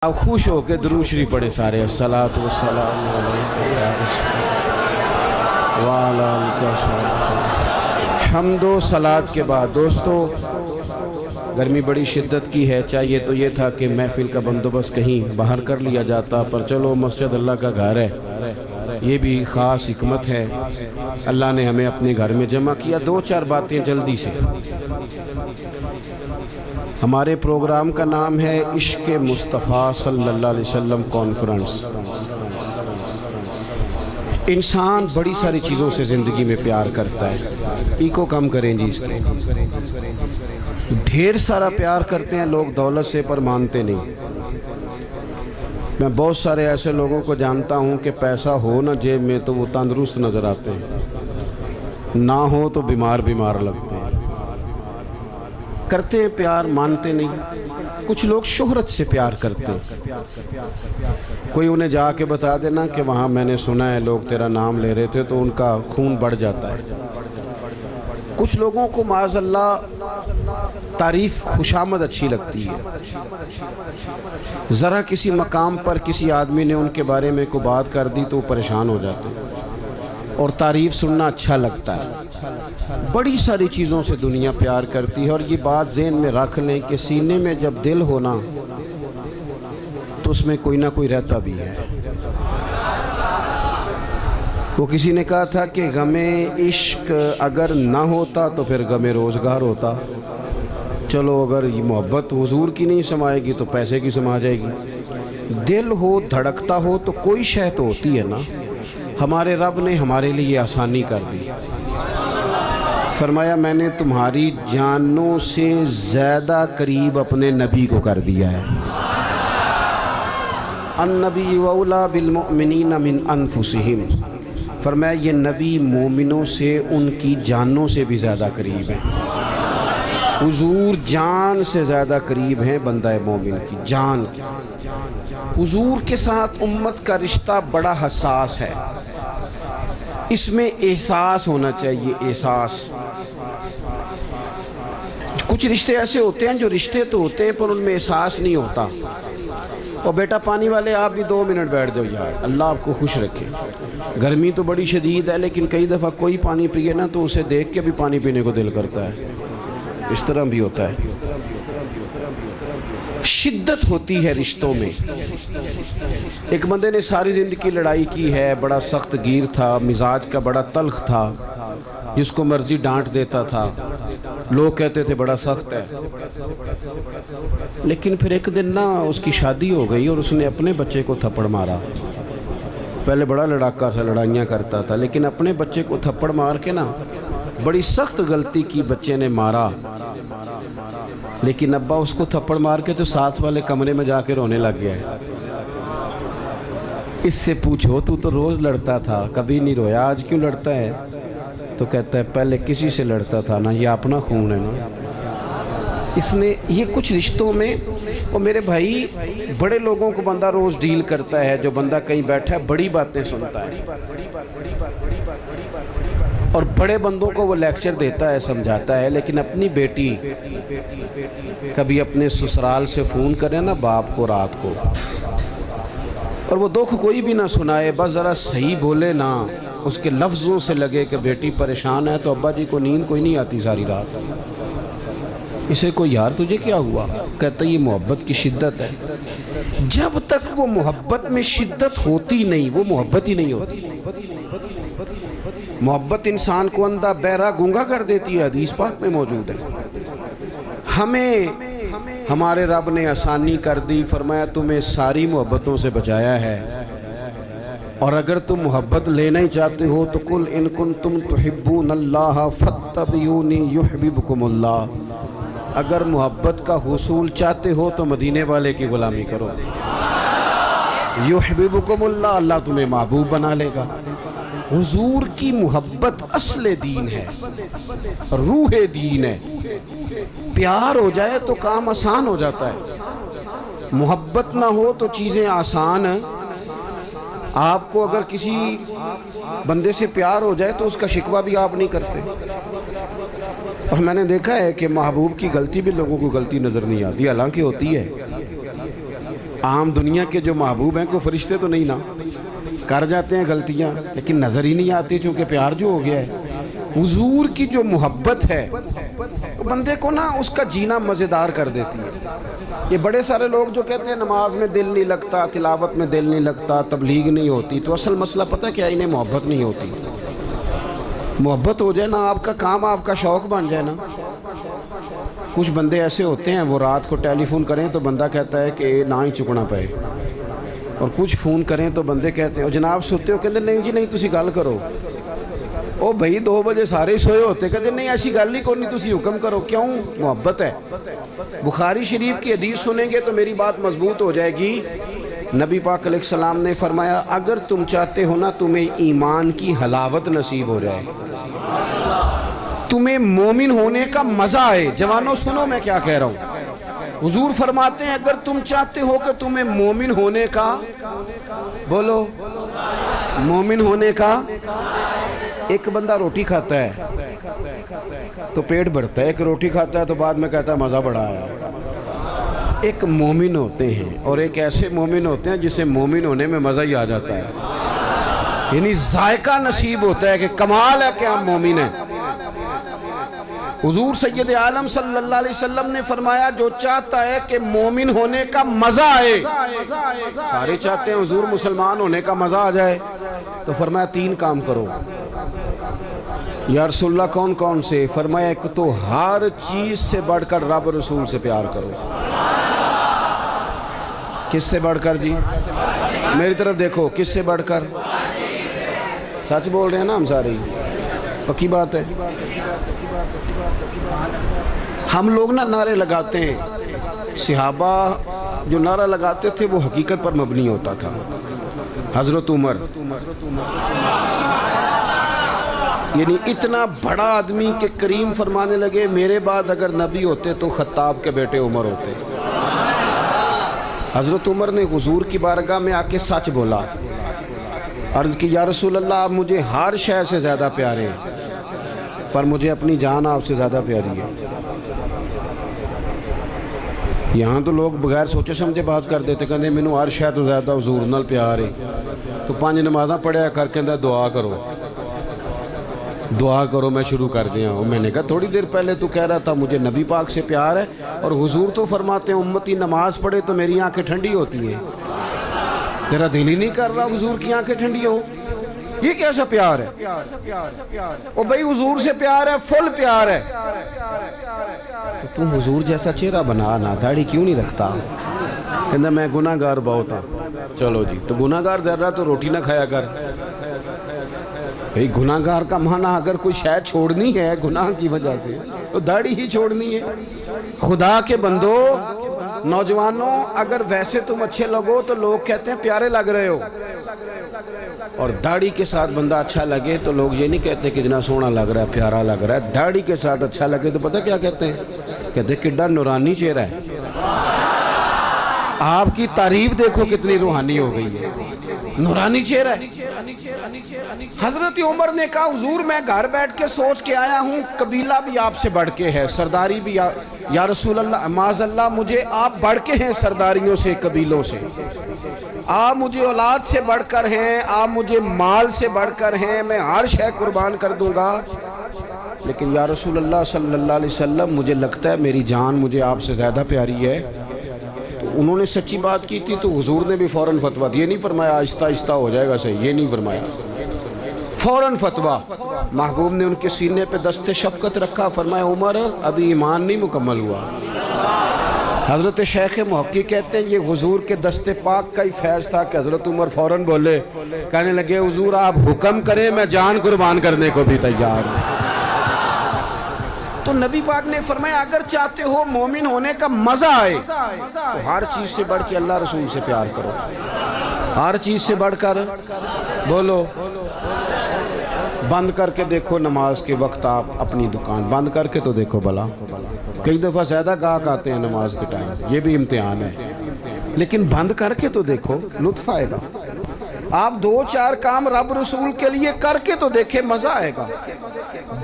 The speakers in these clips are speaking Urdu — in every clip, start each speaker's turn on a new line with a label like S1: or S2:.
S1: آپ خوش ہو کے درود شریف پڑھیں سارے الصلاۃ والسلام علیکم یا رسول وعلی آلک وصحبہ۔ حمد و صلات کے بعد دوستو، گرمی بڑی شدت کی ہے، چاہیے تو یہ تھا کہ محفل کا بندوبست کہیں باہر کر لیا جاتا، پر چلو مسجد اللہ کا گھر ہے، یہ بھی خاص حکمت ہے، اللہ نے ہمیں اپنے گھر میں جمع کیا۔ دو چار باتیں جلدی سے۔ ہمارے پروگرام کا نام ہے عشق مصطفیٰ صلی اللہ علیہ وسلم کانفرنس۔ انسان بڑی ساری چیزوں سے زندگی میں پیار کرتا ہے، ایکو کم کریں جی اس کے، ڈھیر سارا پیار کرتے ہیں لوگ دولت سے، پر مانتے نہیں۔ میں بہت سارے ایسے لوگوں کو جانتا ہوں کہ پیسہ ہو نہ جیب میں تو وہ تندرست نظر آتے ہیں، نہ ہو تو بیمار لگتے ہیں۔ کرتے ہیں پیار، مانتے نہیں۔ کچھ لوگ شہرت سے پیار کرتے ہیں، کوئی انہیں جا کے بتا دینا کہ وہاں میں نے سنا ہے لوگ تیرا نام لے رہے تھے، تو ان کا خون بڑھ جاتا ہے۔ کچھ لوگوں کو معاذ اللہ تعریف خوشامد اچھی لگتی ہے، ذرا کسی مقام پر کسی آدمی نے ان کے بارے میں کوئی بات کر دی تو وہ پریشان ہو جاتے ہیں، اور تعریف سننا اچھا لگتا ہے۔ بڑی ساری چیزوں سے دنیا پیار کرتی ہے، اور یہ بات ذہن میں رکھ لیں کہ سینے میں جب دل ہونا تو اس میں کوئی نہ کوئی رہتا بھی ہے۔ وہ کسی نے کہا تھا کہ غم عشق اگر نہ ہوتا تو پھر غم روزگار ہوتا۔ چلو اگر یہ محبت حضور کی نہیں سمائے گی تو پیسے کی سما جائے گی۔ دل ہو، دھڑکتا ہو تو کوئی شے تو ہوتی ہے نا۔ ہمارے رب نے ہمارے لیے آسانی کر دی، فرمایا میں نے تمہاری جانوں سے زیادہ قریب اپنے نبی کو کر دیا ہے۔ النبی اولیٰ بالمؤمنین من انفسہم، فرمایا یہ نبی مومنوں سے ان کی جانوں سے بھی زیادہ قریب ہیں۔ حضور جان سے زیادہ قریب ہیں بندہ مومن کی جان کی۔ حضور کے ساتھ امت کا رشتہ بڑا حساس ہے، اس میں احساس ہونا چاہیے، احساس۔ کچھ رشتے ایسے ہوتے ہیں جو رشتے تو ہوتے ہیں پر ان میں احساس نہیں ہوتا۔ اور بیٹا پانی والے آپ بھی 2 منٹ بیٹھ جاؤ یار، اللہ آپ کو خوش رکھے۔ گرمی تو بڑی شدید ہے، لیکن کئی دفعہ کوئی پانی پیے نا تو اسے دیکھ کے بھی پانی پینے کو دل کرتا ہے، اس طرح بھی ہوتا ہے۔ شدت ہوتی ہے رشتوں میں۔ ایک بندے نے ساری زندگی لڑائی کی ہے، بڑا سخت گیر تھا، مزاج کا بڑا تلخ تھا، جس کو مرضی ڈانٹ دیتا تھا، لوگ کہتے تھے بڑا سخت ہے۔ لیکن پھر ایک دن نا اس کی شادی ہو گئی اور اس نے اپنے بچے کو تھپڑ مارا۔ پہلے بڑا لڑاکا تھا، لڑائیاں کرتا تھا، لیکن اپنے بچے کو تھپڑ مار کے نا بڑی سخت غلطی کی، بچے نے مارا۔ لیکن ابا اس کو تھپڑ مار کے تو ساتھ والے کمرے میں جا کے رونے لگ گیا ہے۔ اس سے پوچھو تو روز لڑتا تھا، کبھی نہیں رویا، آج کیوں لڑتا ہے؟ تو کہتا ہے پہلے کسی سے لڑتا تھا نا، یہ اپنا خون ہے نا۔ اس نے یہ کچھ رشتوں میں، اور میرے بھائی بڑے لوگوں کو بندہ روز ڈیل کرتا ہے، جو بندہ کہیں بیٹھا ہے بڑی باتیں سنتا ہے، اور بڑے بندوں کو وہ لیکچر دیتا ہے، سمجھاتا ہے، لیکن اپنی بیٹی کبھی اپنے سسرال سے فون کرے نا باپ کو رات کو، اور وہ دکھ کوئی بھی نہ سنائے، بس ذرا صحیح بولے نا، اس کے لفظوں سے لگے کہ بیٹی پریشان ہے، تو ابا جی کو نیند کوئی نہیں آتی ساری رات۔ اسے کو یار تجھے کیا ہوا؟ کہتا یہ محبت کی شدت ہے۔ جب تک وہ محبت میں شدت ہوتی نہیں وہ محبت ہی نہیں ہوتی۔ محبت انسان کو اندھا بہرا گونگا کر دیتی ہے، حدیث پاک میں موجود ہے۔ ہمیں ہمارے رب نے آسانی کر دی، فرمایا تمہیں ساری محبتوں سے بچایا ہے، اور اگر تم محبت لینا ہی چاہتے ہو تو قل ان کنتم تحبون اللہ فاتبعونی یحببکم اللہ، اگر محبت کا حصول چاہتے ہو تو مدینے والے کی غلامی کرو، یحببکم اللہ، اللہ تمہیں محبوب بنا لے گا۔ حضور کی محبت اصل دین ہے، روح دین ہے۔ پیار ہو جائے تو کام آسان ہو جاتا ہے، محبت نہ ہو تو چیزیں آسان ہیں۔ آپ کو اگر کسی بندے سے پیار ہو جائے تو اس کا شکوہ بھی آپ نہیں کرتے، اور میں نے دیکھا ہے کہ محبوب کی غلطی بھی لوگوں کو غلطی نظر نہیں آتی، حالانکہ ہوتی ہے۔ عام دنیا کے جو محبوب ہیں کوئی فرشتے تو نہیں نا، کر جاتے ہیں غلطیاں لیکن نظر ہی نہیں آتی، چونکہ پیار جو ہو گیا ہے۔ حضور کی جو محبت ہے وہ بندے کو نا اس کا جینا مزیدار کر دیتی ہے۔ یہ بڑے سارے لوگ جو کہتے ہیں نماز میں دل نہیں لگتا، تلاوت میں دل نہیں لگتا، تبلیغ نہیں ہوتی، تو اصل مسئلہ پتہ کیا، انہیں محبت نہیں ہوتی۔ محبت ہو جائے نا، آپ کا کام آپ کا شوق بن جائے نا۔ کچھ بندے ایسے ہوتے ہیں وہ رات کو ٹیلی فون کریں تو بندہ کہتا ہے کہ نہ ہی چکنا پائے، اور کچھ فون کریں تو بندے کہتے ہیں جناب سوتے ہو، کہتے نہیں جی نہیں تسی گل کرو۔ او بھائی 2 بجے سارے سوئے ہوتے، کہتے نہیں ایسی گل ہی کوئی نہیں، تسی حکم کرو۔ کیوں؟ محبت ہے۔ بخاری شریف کی حدیث سنیں گے تو میری بات مضبوط ہو جائے گی۔ نبی پاک علیہ السلام نے فرمایا اگر تم چاہتے ہو نا تمہیں ایمان کی حلاوت نصیب ہو جائے، تمہیں مومن ہونے کا مزہ آئے، جوانوں سنو میں کیا کہہ رہا ہوں، حضور فرماتے ہیں اگر تم چاہتے ہو کہ تمہیں مومن ہونے کا، بولو مومن ہونے کا، ایک بندہ روٹی کھاتا ہے تو پیٹ بھرتا ہے، ایک روٹی کھاتا ہے تو بعد میں کہتا ہے مزہ بڑا آیا۔ ایک مومن ہوتے ہیں اور ایک ایسے مومن ہوتے ہیں جسے مومن ہونے میں مزہ ہی آ جاتا ہے، یعنی ذائقہ نصیب ہوتا ہے کہ کمال ہے کہ ہم مومن ہیں۔ حضور سید عالم صلی اللہ علیہ وسلم نے فرمایا جو چاہتا ہے کہ مومن ہونے کا مزہ آئے، سارے چاہتے ہیں حضور مسلمان ہونے کا مزہ آ جائے، تو فرمایا 3 کام کرو۔ یا رسول اللہ کون کون سے؟ فرمایا ایک تو ہر چیز سے بڑھ کر رب رسول سے پیار کرو۔ کس سے بڑھ کر جی؟ میری طرف دیکھو، کس سے بڑھ کر؟ سچ بول رہے ہیں نا ہم سارے، پکی بات ہے۔ ہم لوگ نا نعرے لگاتے ہیں، صحابہ جو نعرہ لگاتے تھے وہ حقیقت پر مبنی ہوتا تھا۔ حضرت عمر یعنی اتنا بڑا آدمی کہ کریم فرمانے لگے میرے بعد اگر نبی ہوتے تو خطاب کے بیٹے عمر ہوتے۔ حضرت عمر نے حضور کی بارگاہ میں آ کے سچ بولا، عرض کی یا رسول اللہ آپ مجھے ہر شے سے زیادہ پیارے ہیں پر مجھے اپنی جان آپ سے زیادہ پیاری ہے۔ یہاں تو لوگ بغیر سوچے سمجھے بات کر دیتے، کہتے مینوں ہر شے تو زیادہ حضور نال پیار ہے، تو 5 نمازاں پڑھیا کر کے دعا کرو، دعا کرو میں شروع کر دیا ہوں۔ میں نے کہا تھوڑی دیر پہلے تو کہہ رہا تھا مجھے نبی پاک سے پیار ہے، اور حضور تو فرماتے ہیں امتی نماز پڑھے تو میری آنکھیں ٹھنڈی ہوتی ہیں، تیرا دل ہی نہیں کر رہا حضور کی آنکھیں ٹھنڈی ہوں، یہ کیسا پیار ہے؟ او بھائی حضور سے پیار ہے، فل پیار ہے، تو تم حضور جیسا چہرہ بنا نا، داڑھی کیوں نہیں رکھتا؟ کہنا میں گناہ گار بہت ہوں۔ چلو جی تو گناہ گار ذرا تو روٹی نہ کھایا کر۔ بھئی گناہ گار کا معنی اگر کوئی شاید چھوڑنی ہے گناہ کی وجہ سے تو داڑھی ہی چھوڑنی ہے۔ خدا کے بندو، نوجوانوں اگر ویسے تم اچھے لگو تو لوگ کہتے ہیں پیارے لگ رہے ہو، اور داڑھی کے ساتھ بندہ اچھا لگے تو لوگ یہ نہیں کہتے کہ جنا سونا لگ رہا ہے، پیارا لگ رہا ہے۔ داڑھی کے ساتھ اچھا لگے تو پتہ کیا کہتے ہیں؟ کہتے ہیں کڈا نورانی چہرہ ہے۔ آپ کی تعریف دیکھو کتنی روحانی ہو گئی ہے، نورانی چہرہ ہے۔ حضرت عمر نے کہا حضور میں گھر بیٹھ کے سوچ کے آیا ہوں قبیلہ بھی آپ سے بڑھ کے ہے، سرداری بھی یا رسول اللہ معاذ اللہ مجھے آپ بڑھ کے ہیں سرداریوں سے، قبیلوں سے، آپ مجھے اولاد سے بڑھ کر ہیں، آپ مجھے مال سے بڑھ کر ہیں، میں ہر شے قربان کر دوں گا، لیکن یا رسول اللہ صلی اللہ علیہ وسلم مجھے لگتا ہے میری جان مجھے آپ سے زیادہ پیاری ہے۔ انہوں نے سچی بات کی تھی تو حضور نے بھی فوراً فتویٰ دیا، یہ نہیں فرمایا آہستہ آہستہ ہو جائے گا صحیح، یہ نہیں فرمایا، فوراً فتویٰ۔ محبوب نے ان کے سینے پہ دست شفقت رکھا، فرمایا عمر ابھی ایمان نہیں مکمل ہوا۔ حضرت شیخ محقق کہتے ہیں یہ حضور کے دست پاک کا ہی فیض تھا کہ حضرت عمر فوراً بولے، کہنے لگے حضور آپ حکم کریں میں جان قربان کرنے کو بھی تیار ہوں۔ تو نبی پاک نے فرمایا اگر چاہتے ہو مومن ہونے کا مزہ آئے تو ہر چیز سے بڑھ کے اللہ رسول سے پیار کرو، ہر چیز سے بڑھ کر، بولو بند کر کے دیکھو نماز کے وقت، آپ اپنی دکان بند کر کے تو دیکھو بلا، کئی دفعہ زیادہ گاہک آتے ہیں نماز کے ٹائم، یہ بھی امتحان ہے، لیکن بند کر کے تو دیکھو لطف آئے گا۔ آپ 2-4 کام رب رسول کے لیے کر کے تو دیکھیں مزہ آئے گا۔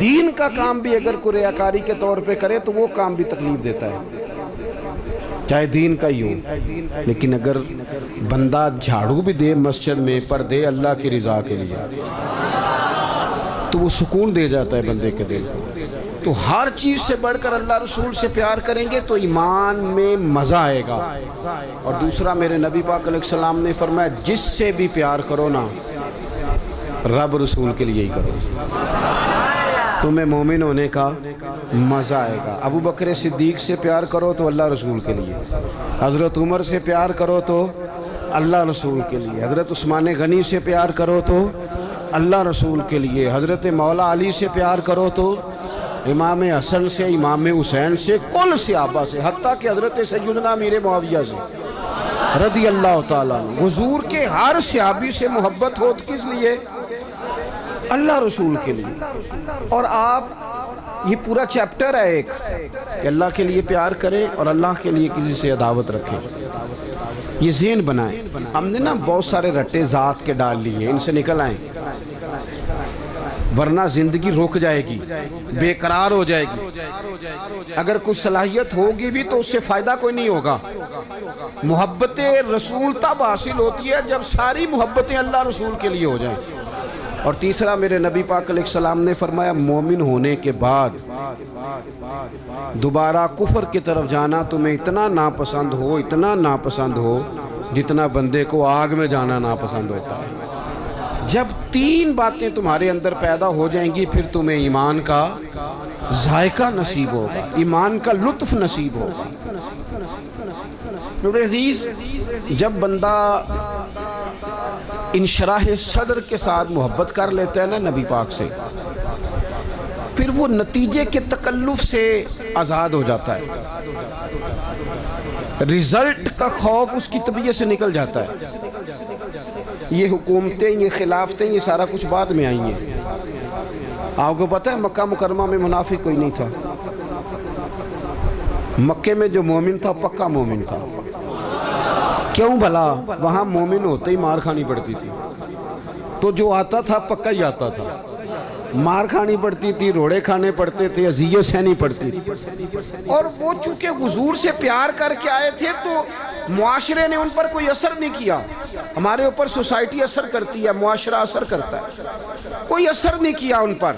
S1: دین کا کام بھی اگر کوئی ریاکاری کے طور پہ کرے تو وہ کام بھی تکلیف دیتا ہے۔ چاہے دین کا ہی ہو. لیکن اگر بندہ جھاڑو بھی دے مسجد میں پر دے اللہ کی رضا کے لیے تو وہ سکون دے جاتا ہے بندے کے دل کو. تو ہر چیز سے بڑھ کر اللہ رسول سے پیار کریں گے تو ایمان میں مزہ آئے گا. اور دوسرا میرے نبی پاک علیہ السلام نے فرمایا جس سے بھی پیار کرو نا رب رسول کے لیے ہی کرو, تمہیں مومن ہونے کا مزہ آئے گا. ابو بکر صدیق سے پیار کرو تو اللہ رسول کے لیے, حضرت عمر سے پیار کرو تو اللہ رسول کے لیے, حضرت عثمان غنی سے پیار کرو تو اللہ رسول کے لیے, حضرت مولا علی سے پیار کرو تو امام حسن سے, امام حسین سے, کل صحابہ سے, حتیٰ کہ حضرت سیدنا امیر معاویہ سے رضی اللہ تعالیٰ عنہ. حضور کے ہر صحابی سے محبت ہو کس لیے؟ اللہ رسول کے لیے. اور آپ یہ پورا چیپٹر ہے ایک کہ اللہ کے لیے پیار کریں اور اللہ کے لیے کسی سے عداوت رکھیں. یہ ذہن بنائیں. ہم نے نا بہت سارے رٹے ذات کے ڈال لیے, ان سے نکل آئیں ورنہ زندگی رک جائے گی, بے قرار ہو جائے گی. اگر کوئی صلاحیت ہوگی بھی تو اس سے فائدہ کوئی نہیں ہوگا. محبت رسول تب حاصل ہوتی ہے جب ساری محبتیں اللہ رسول کے لیے ہو جائیں. اور تیسرا میرے نبی پاک علیہ السلام نے فرمایا مومن ہونے کے بعد دوبارہ کفر کی طرف جانا تمہیں اتنا ناپسند ہو, اتنا ناپسند ہو جتنا بندے کو آگ میں جانا ناپسند ہوتا ہے. جب تین باتیں تمہارے اندر پیدا ہو جائیں گی پھر تمہیں ایمان کا ذائقہ نصیب ہوگا, ایمان کا لطف نصیب ہوگا. میرے عزیز, جب بندہ انشراح صدر کے ساتھ محبت کر لیتا ہے نا نبی پاک سے, پھر وہ نتیجے کے تکلف سے آزاد ہو جاتا ہے. رزلٹ کا خوف اس کی طبیعت سے نکل جاتا ہے. یہ حکومتیں, یہ خلافتیں, یہ سارا کچھ بعد میں آئی ہیں. آپ کو پتہ ہے مکہ مکرمہ میں منافق کوئی نہیں تھا. مکے میں جو مومن تھا پکا مومن تھا. کیوں بھلا؟ وہاں مومن ہوتے ہی مار کھانی پڑتی تھی. تو جو آتا تھا پکا ہی آتا تھا. مار کھانی پڑتی تھی, روڑے کھانے پڑتے تھے, اذیت سہنی پڑتی تھی. اور وہ چونکہ حضور سے پیار کر کے آئے تھے تو معاشرے نے ان پر کوئی اثر نہیں کیا. ہمارے اوپر سوسائٹی اثر کرتی ہے, معاشرہ اثر کرتا ہے, کوئی اثر نہیں کیا ان پر.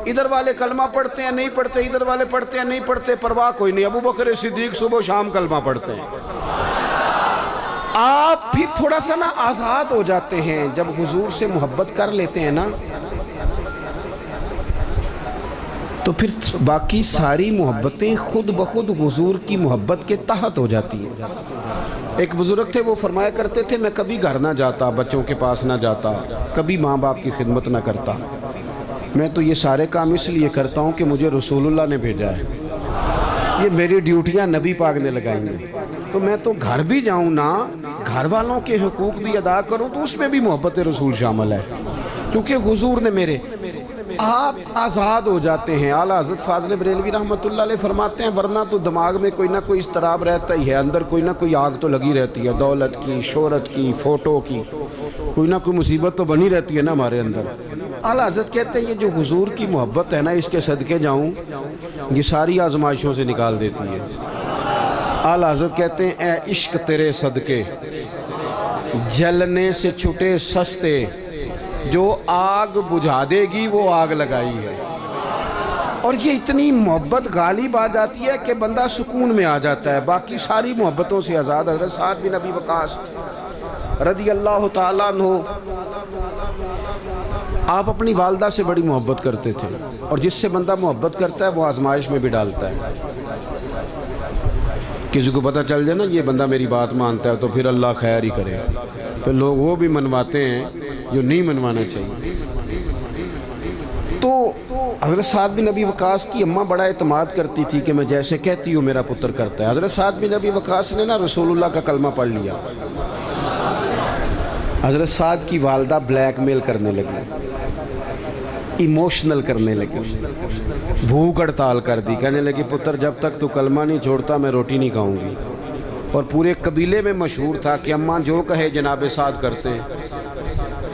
S1: ادھر والے کلمہ پڑھتے ہیں نہیں پڑھتے, ادھر والے پڑھتے ہیں نہیں پڑھتے, پرواہ کوئی نہیں. ابو بکر صدیق صبح و شام کلمہ پڑھتے ہیں. آپ بھی تھوڑا سا نا آزاد ہو جاتے ہیں جب حضور سے محبت کر لیتے ہیں نا, تو پھر باقی ساری محبتیں خود بخود حضور کی محبت کے تحت ہو جاتی ہیں. ایک بزرگ تھے, وہ فرمایا کرتے تھے میں کبھی گھر نہ جاتا, بچوں کے پاس نہ جاتا, کبھی ماں باپ کی خدمت نہ کرتا. میں تو یہ سارے کام اس لیے کرتا ہوں کہ مجھے رسول اللہ نے بھیجا ہے, یہ میری ڈیوٹیاں نبی پاک نے لگائیں گے. تو میں تو گھر بھی جاؤں نا, گھر والوں کے حقوق بھی ادا کروں, تو اس میں بھی محبت رسول شامل ہے کیونکہ حضور نے میرے. آپ آزاد ہو جاتے ہیں. اعلیٰ حضرت فاضل بریلوی رحمۃ اللہ علیہ فرماتے ہیں ورنہ تو دماغ میں کوئی نہ کوئی اضطراب رہتا ہی ہے, اندر کوئی نہ کوئی آگ تو لگی رہتی ہے, دولت کی, شہرت کی, فوٹو کی, کوئی نہ کوئی مصیبت تو بنی رہتی ہے نا ہمارے اندر. اعلیٰ حضرت کہتے ہیں یہ جو حضور کی محبت ہے نا, اس کے صدقے جاؤں, یہ ساری آزمائشوں سے نکال دیتی ہے. اعلیٰ حضرت کہتے ہیں اے عشق تیرے صدقے جلنے سے چھٹے سستے, جو آگ بجھا دے گی وہ آگ لگائی ہے. اور یہ اتنی محبت غالب آ جاتی ہے کہ بندہ سکون میں آ جاتا ہے, باقی ساری محبتوں سے آزاد. حضرت سعد بن ابی وقاص رضی اللہ تعالیٰ عنہ, آپ اپنی والدہ سے بڑی محبت کرتے تھے, اور جس سے بندہ محبت کرتا ہے وہ آزمائش میں بھی ڈالتا ہے. کسی کو پتہ چل جائے نا یہ بندہ میری بات مانتا ہے تو پھر اللہ خیر ہی کرے, پھر لوگ وہ بھی منواتے ہیں جو نہیں منوانا چاہیے. تو حضرت سعد بن ابی وقاص کی اماں بڑا اعتماد کرتی تھی کہ میں جیسے کہتی ہوں میرا پتر کرتا ہے. حضرت سعد بن ابی وقاص نے نا رسول اللہ کا کلمہ پڑھ لیا. حضرت سعد کی والدہ بلیک میل کرنے لگی, ایموشنل کرنے لگی, بھوک ہڑتال کر دی, کہنے لگی پتر جب تک تو کلمہ نہیں چھوڑتا میں روٹی نہیں کھاؤں گی. اور پورے قبیلے میں مشہور تھا کہ اماں جو کہے جناب سعد کرتے.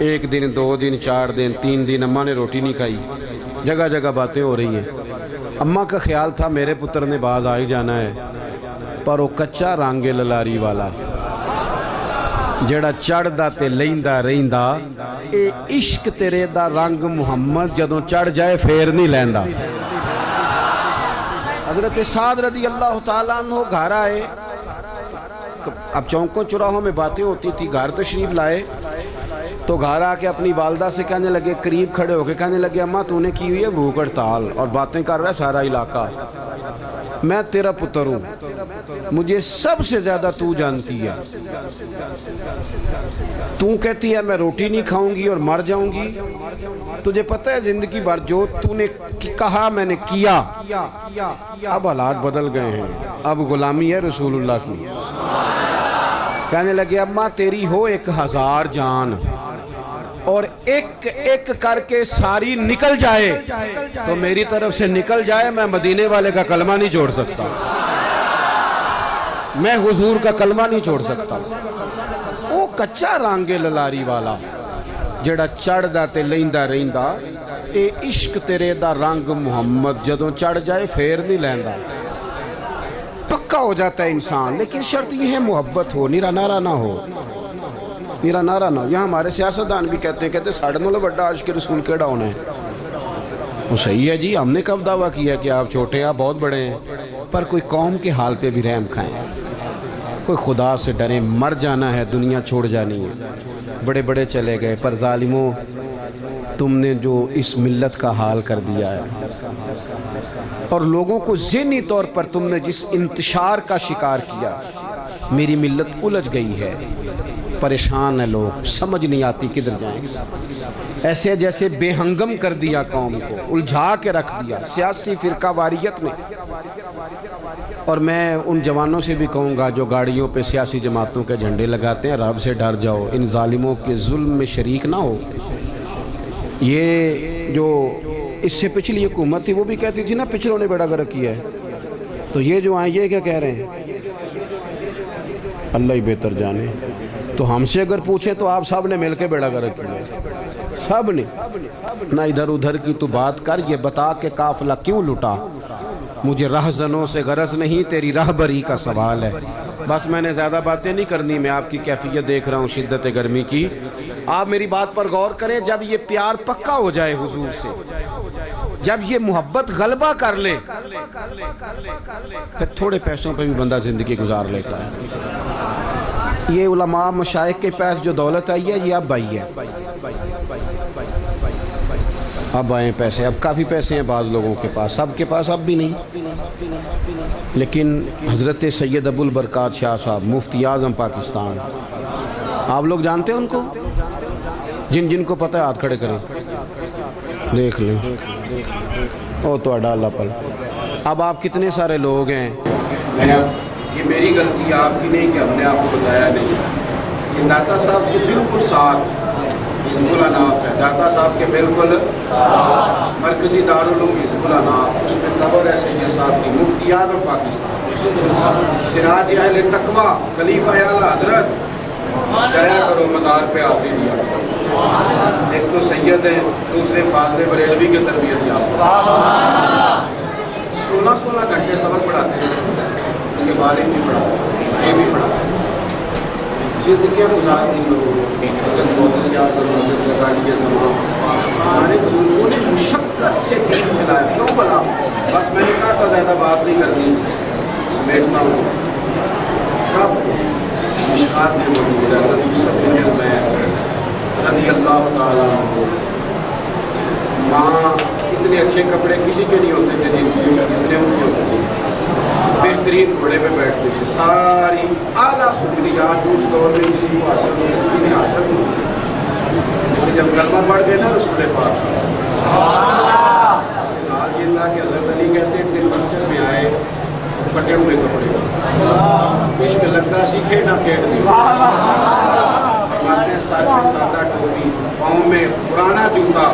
S1: 1 دن 2 دن 4 دن 3 دن اماں نے روٹی نہیں کھائی. جگہ جگہ باتیں ہو رہی ہیں. اماں کا خیال تھا میرے پتر نے باز آ ہی جانا ہے, پر وہ کچا رنگ للاری والا جڑا چڑھدا تے لیندا رہندا اے عشق تیرے دا رنگ محمد جدوں چڑھ جائے پھر نہیں لیندا۔ حضرت سعد رضی اللہ تعالیٰ عنہ گھر آئے، اب چوکوں چراہوں میں باتیں ہوتی تھی، گھر تشریف لائے تو گھر آ کے اپنی والدہ سے کہنے لگے، قریب کھڑے ہو کے کہنے لگے اماں تو نے کی ہوئی ہے بھوک ہڑتال اور باتیں کر رہا ہے سارا علاقہ، میں تیرا پتر ہوں، مجھے سب سے زیادہ تو جانتی ہے، تو کہتی ہے میں روٹی نہیں کھاؤں گی اور مر جاؤں گی، تجھے پتہ ہے زندگی بھر جو تو نے کہا میں نے کیا۔ اب حالات بدل گئے ہیں، اب غلامی ہے رسول اللہ کی۔ کہنے لگے اماں تیری ہو 1000 جان اور ایک ایک کر کے ساری نکل جائے تو میری طرف سے نکل جائے، میں مدینے والے کا کلمہ نہیں چھوڑ سکتا، میں حضور کا کلمہ نہیں چھوڑ سکتا۔ وہ کچا رانگے للاری والا جڑا چڑھ دا تے لیندا رہندا اے عشق تیرے دا رنگ محمد جدوں چڑھ جائے پھر نہیں لیندا۔ پکا ہو جاتا ہے انسان، لیکن شرط یہ ہے محبت ہو، نیرا نارا نہ ہو، نیرا نارا نہ ہو۔ یہاں ہمارے سیاستدان بھی کہتے ہیں ساڑھے نولے بڑا عاشق رسول کیڑا ہونا ہے۔ وہ صحیح ہے جی، ہم نے کب دعویٰ کیا کہ آپ چھوٹے ہیں آپ بہت بڑے ہیں، پر کوئی قوم کے حال پہ بھی رحم کھائیں، کوئی خدا سے ڈریں، مر جانا ہے، دنیا چھوڑ جانی ہے۔ بڑے بڑے چلے گئے، پر ظالموں تم نے جو اس ملت کا حال کر دیا ہے اور لوگوں کو ذہنی طور پر تم نے جس انتشار کا شکار کیا، میری ملت الجھ گئی ہے، پریشان ہے، لوگ سمجھ نہیں آتی کدھر جائیں، ایسے جیسے بے ہنگم کر دیا، قوم کو الجھا کے رکھ دیا سیاسی فرقہ واریت میں۔ اور میں ان جوانوں سے بھی کہوں گا جو گاڑیوں پہ سیاسی جماعتوں کے جھنڈے لگاتے ہیں، رب سے ڈر جاؤ، ان ظالموں کے ظلم میں شریک نہ ہو۔ یہ جو اس سے پچھلی حکومت تھی وہ بھی کہتی تھی نا پچھلوں نے بیڑا گرک کیا ہے، تو یہ جو آئیں یہ کیا کہہ رہے ہیں؟ اللہ ہی بہتر جانے۔ تو ہم سے اگر پوچھیں تو آپ سب نے مل کے بیڑا گرک کیا ہے، سب نے۔ نہ ادھر ادھر کی تو بات کر، یہ بتا کہ قافلہ کیوں لٹا، مجھے رہزنوں سے غرض نہیں، تیری رہبری کا سوال ہے۔ بس میں نے زیادہ باتیں نہیں کرنی، میں آپ کی کیفیت دیکھ رہا ہوں شدت گرمی کی، آپ میری بات پر غور کریں۔ جب یہ پیار پکا ہو جائے حضور سے، جب یہ محبت غلبہ کر لے، پھر تھوڑے پیسوں پہ بھی بندہ زندگی گزار لیتا ہے۔ یہ علماء مشائخ کے پاس جو دولت آئی ہے یہ اب آئی ہے، اب آئیں پیسے، اب کافی پیسے ہیں بعض لوگوں کے پاس، سب کے پاس اب بھی نہیں، لیکن حضرت سید ابو البرکات شاہ صاحب مفتی اعظم پاکستان، آپ لوگ جانتے ہیں ان کو؟ جن جن کو پتہ ہے ہاتھ کھڑے کریں، دیکھ لیں، او تو اڈالا پل۔ اب آپ کتنے سارے لوگ ہیں، یہ میری غلطی آپ کی نہیں کہ ہم نے آپ کو بتایا نہیں، یہ داتا صاحب کے بالکل ساتھ حزب الاناف ہے، داتا صاحب کے بالکل مرکزی دارالعلوم حزب الاناف، اس میں قبر ہے سید صاحب کی، مفتی اعظم پاکستان، سراج اہل تقویٰ، خلیفہ اعلیٰ حضرت، جایا کرو مزار پہ آتے دیا، ایک تو سید ہیں، دوسرے فاضل بریلوی کی تربیت یافتہ، 16 گھنٹے سبق پڑھاتے ہیں، ان کے بارے بھی پڑھا، یہ بھی پڑھا، زندگیاں گزارتی لوگوں حضرت محدث اعظم حضرت غزالی زمان، ہمارے بزرگوں نے مشقت سے دین پھیلایا، کیوں بلا؟ بس میں نے کہا تھا زیادہ بات نہیں کرنی، سمیٹنا ہوں، کب مشکات میں موجود ہے حضرت یوسف بن عمیر رضی اللہ تعالیٰ عنہ، ماں اتنے اچھے کپڑے کسی کے نہیں ہوتے تھے، اتنے ان کے ہوتے تھے، بہترین گھوڑے پہ بیٹھتے تھے، ساری اعلیٰ سہولیات اس دور میں کسی کو حاصل ہوتی تھی، حاصل نہیں ہوتی، جب کلمہ پڑھ گئے نا رسول پاک، حال یہ تھا کہ حضرت علی کہتے ہیں کہ مسجد میں آئے پٹے ہوئے کپڑے، عشق لگتا سیکھے نہ کھیڑ دی، فرماتے سادہ ٹوپی، پاؤں میں پرانا جوتا،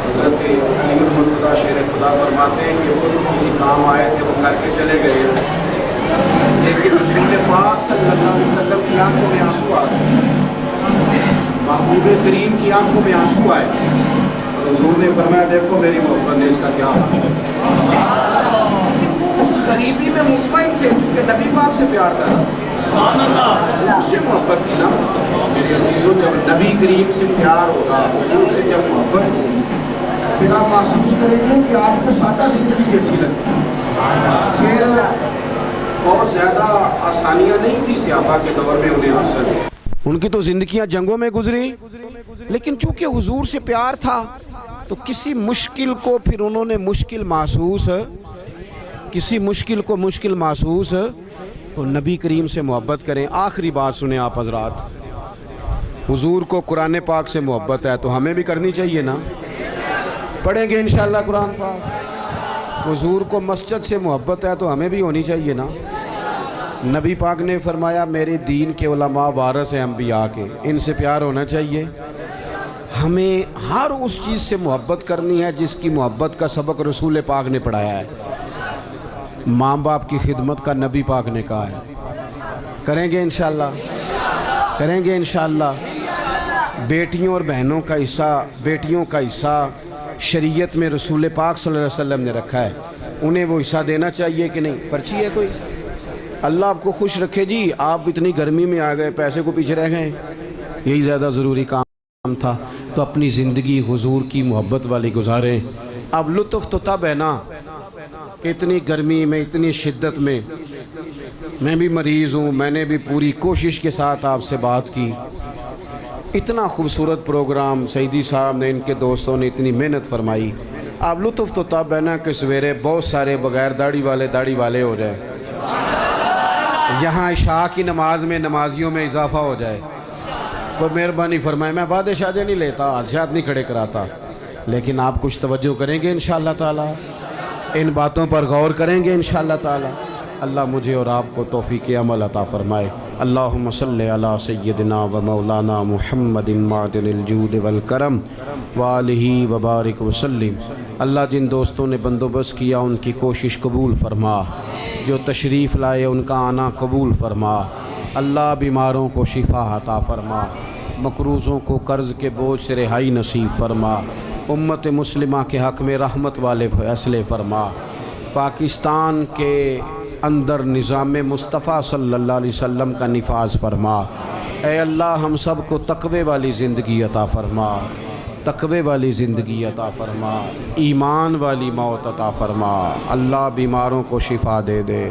S1: حضرت علی المرتضیٰ شیر خدا فرماتے ہیں کہ وہ کسی کام آئے تھے وہ کر کے چلے گئے، لیکن رسول پاک صلی اللہ علیہ وسلم کی آنکھوں میں آنسو آ گئے، محبوب کریم کی آنکھوں میں آنسو آئے، اور حضور نے فرمایا دیکھو میری محبت نے اس کا کیا حال ہے، اس قریبی میں مطمئن تھے چونکہ نبی پاک سے پیار تھا، حضور سے محبت تھی نا میرے عزیزوں. جب نبی کریم سے پیار ہوگا، حضور سے جب محبت ہوگی، پھر آپ محسوس کریں گے کہ آپ کو سادہ زندگی بھی اچھی لگتی ہے. پھر بہت زیادہ آسانیاں نہیں تھی صحابہ کے دور میں انہیں حاصل. ان کی تو زندگیاں جنگوں میں گزری، لیکن چونکہ حضور سے پیار تھا تو کسی مشکل کو پھر انہوں نے مشکل محسوس تو نبی کریم سے محبت کریں. آخری بات سنیں آپ حضرات، حضور کو قرآن پاک سے محبت ہے تو ہمیں بھی کرنی چاہیے نا. پڑھیں گے انشاءاللہ قرآن پاک. حضور کو مسجد سے محبت ہے تو ہمیں بھی ہونی چاہیے نا. نبی پاک نے فرمایا میرے دین کے علماء وارث ہیں انبیاء کے، ان سے پیار ہونا چاہیے. ہمیں ہر اس چیز سے محبت کرنی ہے جس کی محبت کا سبق رسول پاک نے پڑھایا ہے. ماں باپ کی خدمت کا نبی پاک نے کہا ہے. کریں گے انشاءاللہ. بیٹیوں اور بہنوں کا حصہ شریعت میں رسول پاک صلی اللہ علیہ وسلم نے رکھا ہے. انہیں وہ حصہ دینا چاہیے کہ نہیں؟ پرچی ہے کوئی؟ اللہ آپ کو خوش رکھے جی. آپ اتنی گرمی میں آ گئے، پیسے کو پیچھے رہ گئے، یہی زیادہ ضروری کام تھا. تو اپنی زندگی حضور کی محبت والی گزاریں. اب لطف تو تب ہے نا کہ اتنی گرمی میں، اتنی شدت میں، میں بھی مریض ہوں، میں نے بھی پوری کوشش کے ساتھ آپ سے بات کی. اتنا خوبصورت پروگرام سعیدی صاحب نے، ان کے دوستوں نے اتنی محنت فرمائی. اب لطف تو تب ہے نا کہ سویرے بہت سارے بغیر داڑھی والے ہو جائے، یہاں عشاء کی نماز میں نمازیوں میں اضافہ ہو جائے. کوئی مہربانی فرمائے. میں وعدے شادے نہیں لیتا، حادثات نہیں کھڑے کراتا، لیکن آپ کچھ توجہ کریں گے انشاءاللہ تعالی، ان باتوں پر غور کریں گے انشاءاللہ تعالی. اللہ مجھے اور آپ کو توفیق عمل عطا فرمائے. اللہم صلی علی سیدنا و مولانا محمد معدن الجود والکرم وآلہ وبارک وسلم. اللہ جن دوستوں نے بندوبست کیا ان کی کوشش قبول فرما، جو تشریف لائے ان کا آنا قبول فرما. اللہ بیماروں کو شفا عطا فرما، مقروضوں کو قرض کے بوجھ سے رہائی نصیب فرما. امت مسلمہ کے حق میں رحمت والے فیصلے فرما. پاکستان کے اندر نظام مصطفیٰ صلی اللہ علیہ وسلم کا نفاذ فرما. اے اللہ ہم سب کو تقوی والی زندگی عطا فرما، تقوی والی زندگی عطا فرما، ایمان والی موت عطا فرما. اللہ بیماروں کو شفا دے دے،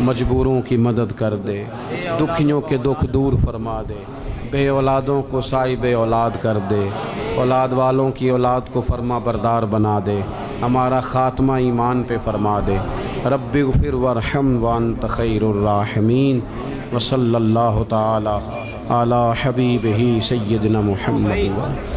S1: مجبوروں کی مدد کر دے، دکھیوں کے دکھ دور فرما دے. بے اولادوں کو صاحب اولاد کر دے، اولاد والوں کی اولاد کو فرما بردار بنا دے. ہمارا خاتمہ ایمان پہ فرما دے. رب اغفر وارحم وانت خیر الراحمین. وصلی اللہ تعالی علی حبیبہ سیدنا محمد.